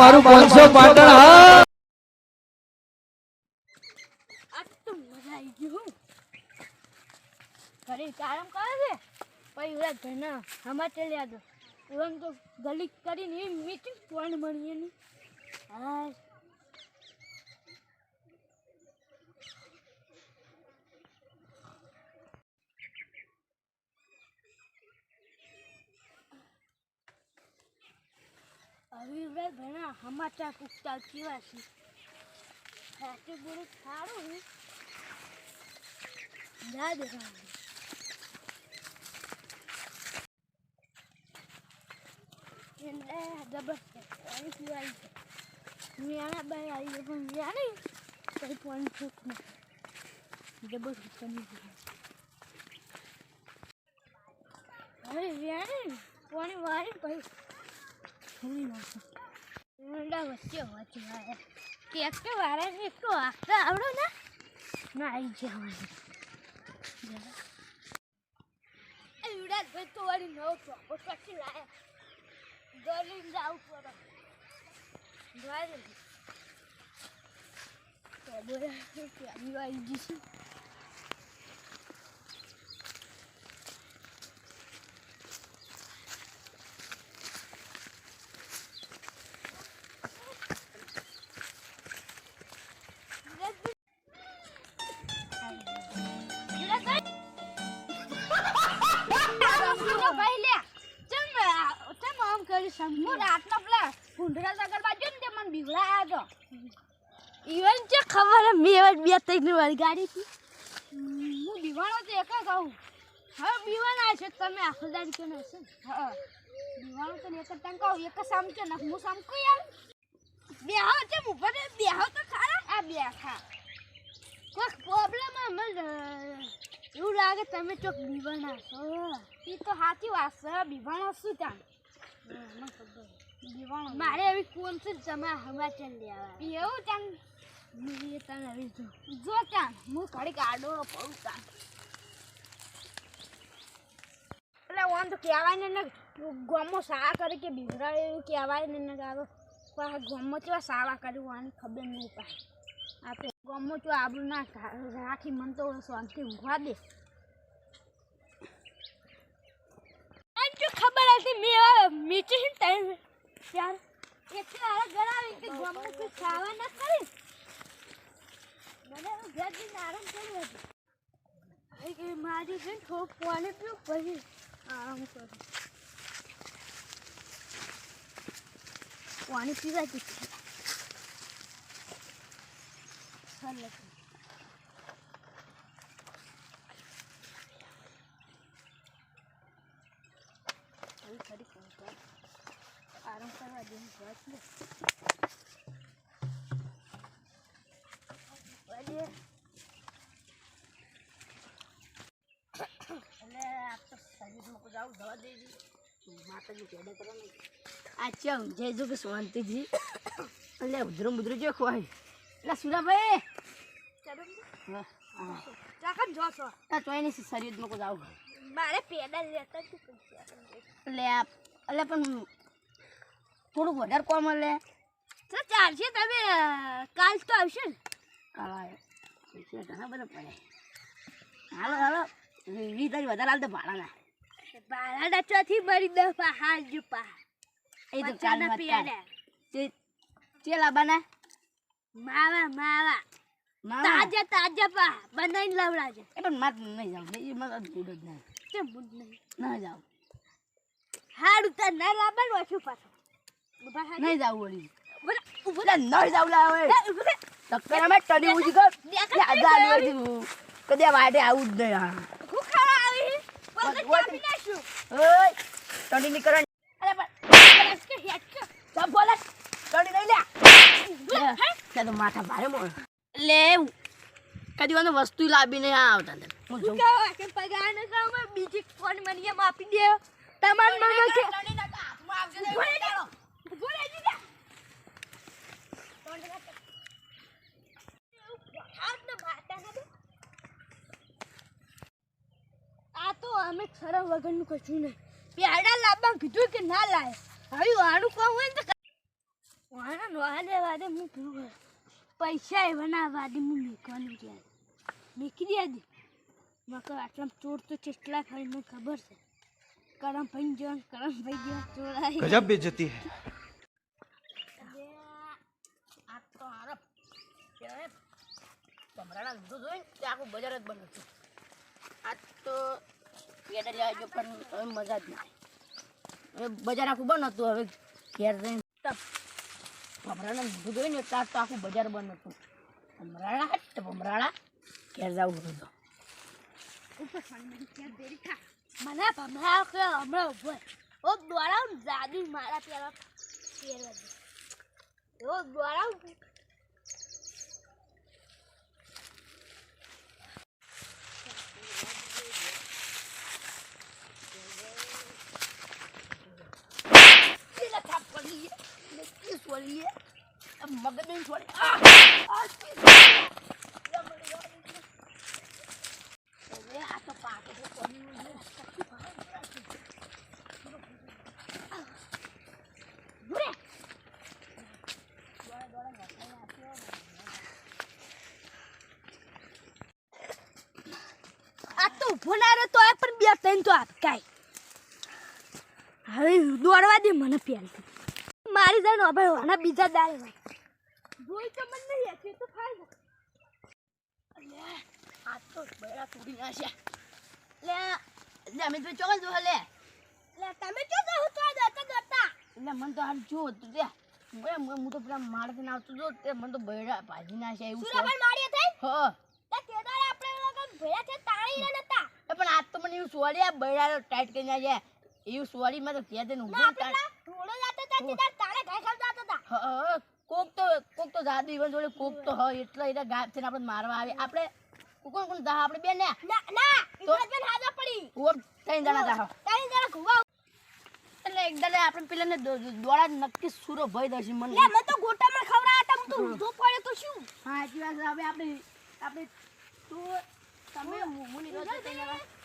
મારું 500 પાટણ હા આ તો મજા આવી ગયું ઘરે કામ કરે છે પછી ઓલા ઘરના સમાચાર યાદ એવન તો ગલી કરીને એ મીટિંગ કોણ મળી એની હા હવે ઘણા સમાચાર પૂછતા કેવા છે સાચું બોલું સારું યાદ રાખવું એને જબરદસ્ત પાણી પીવાય છે મેણા બાય આવી પણ મેણી કઈ પાણી છૂટ નથી જબરદસ્ત બની ગયું હવે મેણી પાણી વાળી પછી ખોલી નાખું ઊંડા વચ્ચે વાંચી વાળે કેક કે વાળે ને એટલો આખા આવડો ને ના આવી જવાનું એવડા ભાઈ તો વાળી નવો ચોખ્ખો પછી લાયા ગરીબ જાવ પડે દ્વારે તો બોલા કે આવી જઈશું હું રાતનો પેલા ભૂંડરા સગર બાજુ ને તે મને બીવડાયા તો ઈવન છે ખબર મેં બે ત્રણ વાળી ગાડી હતી હું બીવાણો તો એક જ કહું હવે બીવાના છે તમે આખો દાડી કે હશે હા બીવાણો તો એક જ તને કહું એક જ સામચો ને હું સામકું યાર બેહો છે ઉપર બેહો તો ખરા આ બેઠા કોઈ પ્રોબ્લેમ અમે એવું લાગે તમે ચોક બીવાના છો એ તો સાચી વાત છે બીવાણો શું ત્યાં મારે હવે કોણ છે જમા સમાચાર લેવા એવું ચાલ એ તને હવે જો ચાલ હું ઘડીક આડોળો પડું ચાલ એટલે ઓન તો કહેવાય ને ગમો સારા કરે કે બિગડા એવું કહેવાય ને આવે પણ ગમો કેવા સારા કર્યું આની ખબર નહીં પાડે આપણે ગમો તો આબરું ના રાખી મન તો શાંતિ ઊંઘવા દે ખબર હતી મેં મીઠી ટાઈમ યાર એટલે આ ગળાવી કે ગમે કોઈ ખાવા ના કરી મને ઘર જઈને આરામ કર્યો હતો કે મારી જઈને થોડું પાણી પીવું પછી આરામ કરું પાણી પીવા દીધું ચાલ આરામ કરવા દે એટલે આ તો શરીરમાં જાઉં દવા દઈ માતાજી પેદા કરવાની આ ચા જય જો કે શાંતિજી એટલે ઉધરું મુધરું જો ખવાય એટલે સુરાભાઈ ચાકન જો છો આ ચોઈની શરીરમાં જાઉં મારે પેદા લેતા એટલે એટલે પણ થોડુંક વધારે કોમ મળે તો ચાલશે તમે કાલ તો આવશે ને કાલ આવે ઘણા બધા પડે હાલો હાલો 20 વધારે હાલ તો ભાડાના ચોથી મરી 10 પા હાલ જો પા એ તો ચાના પેડા ચે લાબાના માવા માવા તાજા તાજા પા બનાવીને લાવડાજે એ પણ માર નહીં જાવ એ માર મૂડ જ નહીં કે મૂડ નહીં ના જાવ હાડું તો ના લાવવાનું ઓછું પાછું નહીં જાવ વળી ઉભા નહીં જાવ લાવે ટક્કર અમે ટડી ઉજી કર આજાની કદે વાડે આવું જ નહીં હું ખરા આવી બસ કાપી નાખું ઓય ટડી ની કરણ અરે પણ કે હેડ કે સબ બોલે ટડી નહીં લે તે તો માથા ભારે મોળ લે કદી વાનો વસ્તુ લાવીને આવતા ને હું જો કે પગાર ન કામ બીજી ફોન મને આપી દે તમાર મન કે ટડી ના હાથમાં આવજે બોલે દીધા આ તો અમે ખરા વગરનું કશું નહીં પેડા લાવવા કીધું કે ના લાય હવે આનું કહું હોય ને તો વાના નોહાલે વાદે હું પૂરું પૈસા એ બનાવવા દે હું મેકવાનું છે મેકી દે દે મકર આટલા ચોર તો ચેટલા ખાઈ મને ખબર છે કરમ ભાઈ જો ચોરાઈ गजब बेइज्जती है આ તો આરપ કે તમારા દૂધ જોઈને તે આખું બજાર જ બને છે આ તો પેડા જાય જો પણ હવે મજા જ નહીં હવે બજાર આખું બંધ હતું હવે ઘેર જઈને ભમરાના દૂધ જોઈને એટલે તો આખું બજાર બંધ હતું ભમરાળા ઘેર જવું હતું મને ભમરા કે હમણાં ઉભો ઓ દ્વારા જાદુ મારા પેલા પહેરવા દે ઓ દ્વારા મગજ છોડી આ તો પાકે આ તો ઉભો ના રહ્યો તો પણ બે ત્રણ તો આપકાય હવે દોડવા દે મને પહેલથી મારી જાય ને હવે બીજા દાળ જોઈ તો મને નહીં હશે તો ખાઈ લે આ તો બડા તૂટી નાખ્યા લે અમે તો ચોકલ જો લે તમે જો તો દોતા એટલે મને તો હાલ જો લે હું તો પેલા મારથી આવતો જો તે મને તો બડા ભાજી નાખ્યા એવું સુરાબન મારી થઈ તે કેદારે આપણે લોકો ભેળા છે તાળી રે નતા પણ આજ તો મને એવું સોળ્યા બડા ટાઈટ કરી નાખ્યા એવું સોળી માં તો કે દે ને ઊભો થોડો જાતો તા સીધા તાળે ઘાય ખાવ જાતો તા કોક તો જાદુ ઈવન જોડે કોક તો હ એટલે એના ગાયબ થઈને આપણે મારવા આવે આપણે કોણ દા આપણે બે ને ના ઈવન બેન હાજા પડી ઓ ત્રણ જણા દા ત્રણ જણા ઘુવા એટલે એકદલે આપણે પેલાને દોડા નક્કી સુરો ભય દર્શી મને લે મને તો ગોટામાં ખવરાતા હું તો ઊંધો પડ્યો તો શું હા આજી વાત હવે આપણે તો તમે મુની રોજ તઈને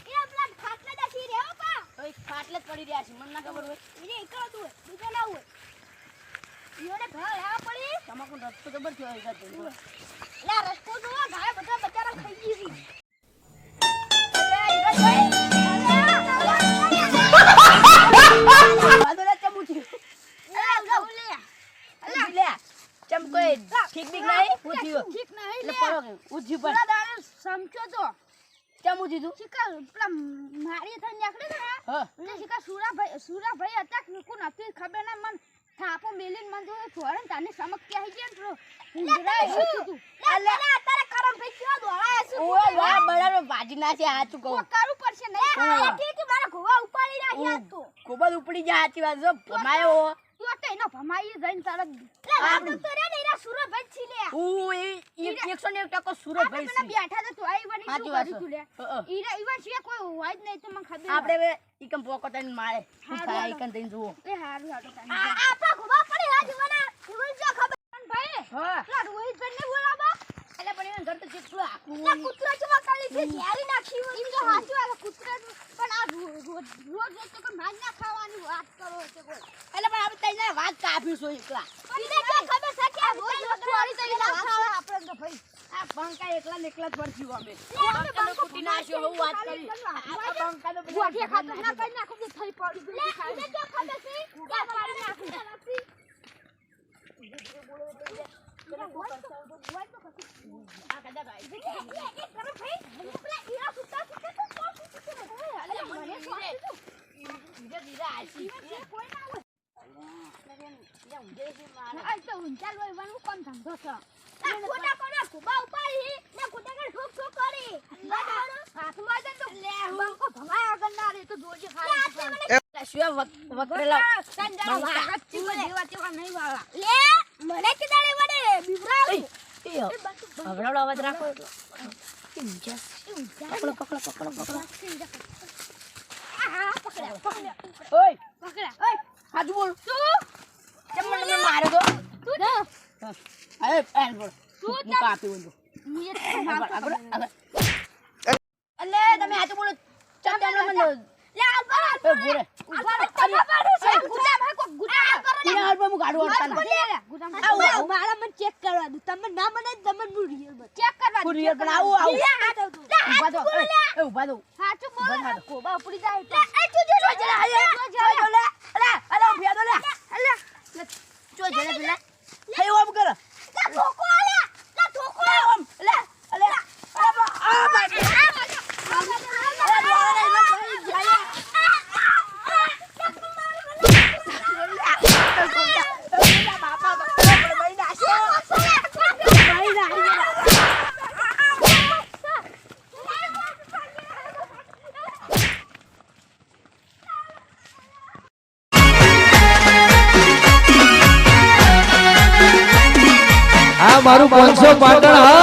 એ આપલા ખાટલા દાસી રે હો પા ઓય ખાટલે જ પડી રહ્યા છે મને ના ખબર હોય એને એકલો તું બીજો ના હોય ઈઓને ઘર આ પડી તમાકુ રસ્તો જબર થયો છે તો લે રસ્તો જો ગાય બધા બચારા ખાઈ ગઈ છે બાદોલા ચમુચી લે ચમ કોઈ ઠીક બીક નહીં પૂછ્યો ઠીક નહીં લે પડો ઉજી પર દાડે સમજો તો ચમુચી તું શિકા પેલા મારી થઈને નીકળે ને હા ને શિકા સુરાભાઈ હતા કે કોણ હતી ખબર ના મન થાપો મેલીન મન જો છોડન તાને સમક કે આવી ગયા હિંદરા તું અલે તારે કરમ ભાઈ ક્યો દોળાય છે ઓય વાહ બડાનો ભાજી નાખે આ તું કહું કરું પડશે નહીં કે મારા ગોવા ઉપાડી નાખ્યા તો ગોબા ઉપડી જા સાચી વાત જો ભમાયો તું તો એનો ભમાઈ જઈને તારે આપણે તો રે નહીરા સુરભાઈ છી લે ઓ એ 101% સુરભાઈ છે બેઠા તો તું આઈ બની શું કરી તું લે ઈરા ઈવન છે કોઈ હોય જ નહીં તો મને ખબર આપણે ઈકમ પોકોટાઈને મારે શું થાય ઈકન દઈને જુઓ એ હારું હારું આપા ગોવા પડી આ જીવના ઈવન જો ખબર ભાઈ હા લા રોહિત ભાઈ ને બોલાવા એટલે પણ એને ઘર તો જેટલું આખું લા કૂતરા ચવા કાલી છે યારી નાખી હોય ઈ તો હાચું આ કૂતરા પણ આ રોજ તો કોઈ માન ના ખાવાની વાત કરો છે કોઈ એટલે પણ આપણે તઈને વાત કાફી છો એકલા ઈને કે ખબર છે કે આ રોજ ચોરી તઈને ના ખાવા આપણે તો ભાઈ આ બંકા એકલા ને એકલા જ પડ્યું અમે બંકા કૂટી નાખ્યો હું વાત કરી આ બંકા નો ગોઠિયા ખાતો ના કઈ નાખું તો થઈ પડી ગઈ લે ઈને કે ખબર છે કે પાડી નાખું અવળો અવાજ રાખો પકડો ઓય પકડા ઓય હાજુ બોલ તું કેમ મને મારે તો તું ના અરે એલ બોલ તું મુકા આપી બોલ અલે તમે હાજુ બોલો ચમ મને લે આલ બોલ બોરે ઉભા તમે પાડો છે ગુડા માં કો ગુટા પર હું ગાડું અડતા મારા મને ચેક કરવા દો તમે ના મને તમને હું રિયલ બત ચેક કરવા હું રિયલ પણ આવું ઉભા દો એ ઉભા દો સાચું બોલ કોબા ઉપડી જાય તો એ તું જો જરા જો લે અલે ઉભા દો લે અલે જો જરા પેલા હે ઓમ કર લા ઠોકો ઓમ લે અલે આ બાકી આ મારું 500 પાટણ હા